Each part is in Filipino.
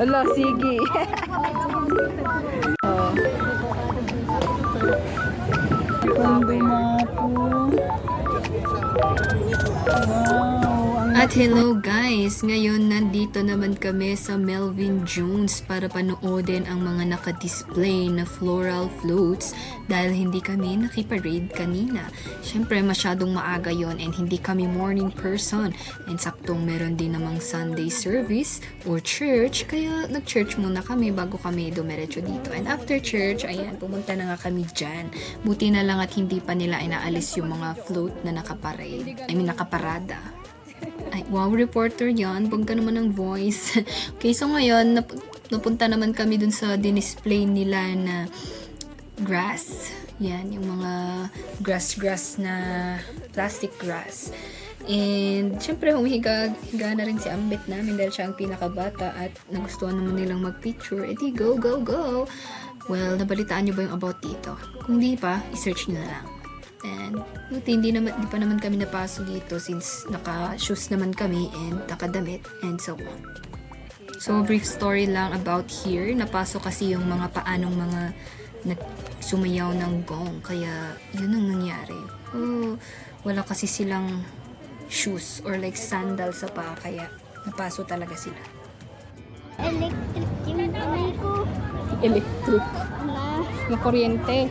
Ala, sige. Oh. At hello guys, ngayon nandito naman kami sa Melvin Jones para panoodin ang mga naka-display na floral floats dahil hindi kami nakiparade kanina. Syempre masyadong maaga yon and hindi kami morning person and saktong meron din namang Sunday service or church kaya nag-church muna kami bago kami dumiretso dito. And after church, ayan, pumunta na nga kami dyan. Buti na lang at hindi pa nila inaalis yung mga float na nakaparade. Nakaparada. Ay, wow, reporter yan. Bangga naman ang voice. Okay, so ngayon, napunta naman kami dun sa dinisplay nila na grass. Yan, yung mga grass na plastic grass. And, syempre, humihiga na rin si Ambet namin dahil siya ang pinakabata at nagustuhan naman nilang mag-picture. E di, go, go, go! Well, nabalitaan nyo ba yung about dito? Kung hindi pa, i-search nyo na lang. And buti hindi pa naman kami napasok dito since naka-shoes naman kami and nakadamit and so on. So brief story lang about here. Napasok kasi yung mga paanong mga sumayaw ng gong kaya yun ang nangyari. Wala kasi silang shoes or like sandal sa paa kaya napasok talaga sila. Electric yung kamay ko. Electric? Na kuryente.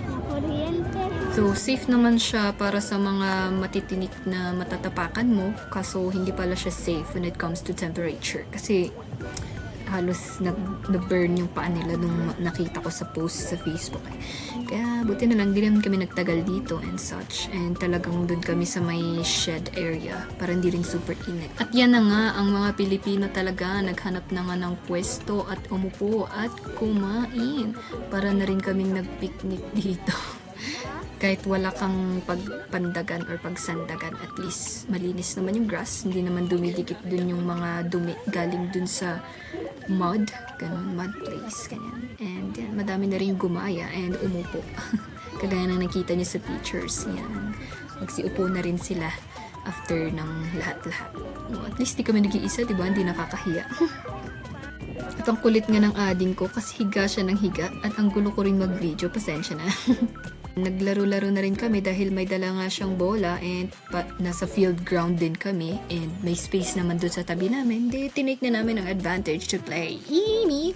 So, safe naman siya para sa mga matitinik na matatapakan mo. Kaso, hindi pala siya safe when it comes to temperature. Kasi, halos nag-burn yung paa nila nung nakita ko sa post sa Facebook. Kaya, buti na lang, di naman kami nagtagal dito and such. And talagang doon kami sa may shed area para hindi rin super init. At yan na nga, ang mga Pilipino talaga naghanap na nga ng pwesto at umupo at kumain. Para na rin kaming nag-picnic dito. Kahit wala kang pagpandagan or pagsandagan, at least malinis naman yung grass. Hindi naman dumidikit dun yung mga dumi galing dun sa mud. Ganun, mud place. Ganyan. And yan, madami na rin gumaya and umupo. Kagaya na nakita niyo sa pictures. Yan. Magsiupo na rin sila after ng lahat-lahat. At least di kami nag-iisa, diba? Hindi nakakahiya. At ang kulit nga ng ading ko kasi higa siya ng higa at ang gulo ko rin mag-video. Pasensya na. Naglaro-laro na rin kami dahil may dala nga siyang bola and nasa field ground din kami and may space naman doon sa tabi namin. Tinake na namin ang advantage to play. Eeny!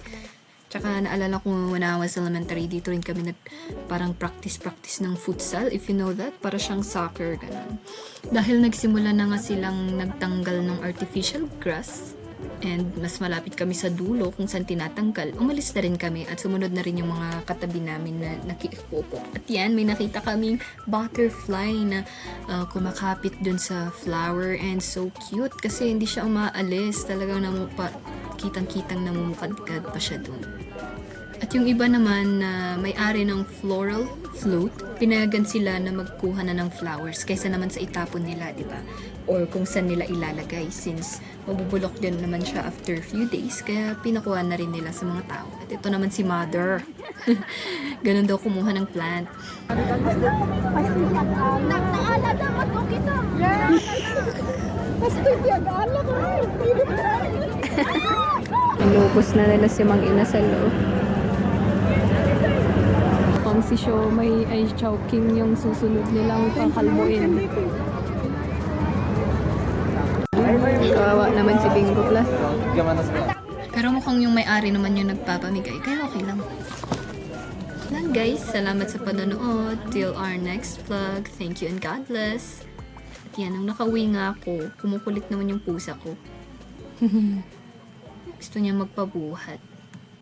Tsaka naalala ko when I was elementary, dito rin kami parang practice ng futsal, if you know that. Para siyang soccer, ganun. Dahil nagsimula na nga silang nagtanggal ng artificial grass and mas malapit kami sa dulo kung saan tinatanggal, umalis na rin kami at sumunod na rin yung mga katabi namin na nakiupo. At yan, may nakita kaming butterfly na kumakapit dun sa flower and so cute kasi hindi siya umaalis. Talagang kitang-kitang namumukadkad pa siya dun. At yung iba naman na may-ari ng floral float, pinayagan sila na magkuha na ng flowers kaysa naman sa itapon nila, di ba? Or kung saan nila ilalagay since mabubulok din naman siya after few days kaya pinakuha na rin nila sa mga tao. At ito naman si mother. Ganun daw kumuha ng plant. Inubos na nila si Mang Ina sa loob. Pang si Siomay ay Chowking yung susunod nilang kakalbuin. Kawawa naman si Bingo Plus. Pero mukhang yung may-ari naman yung nagpapamigay. Kaya okay lang. Lang guys, salamat sa panonood. Till our next vlog. Thank you and God bless. At yan, nung nakauwi nga ako, kumukulit naman yung pusa ko. Gusto niya magpabuhat.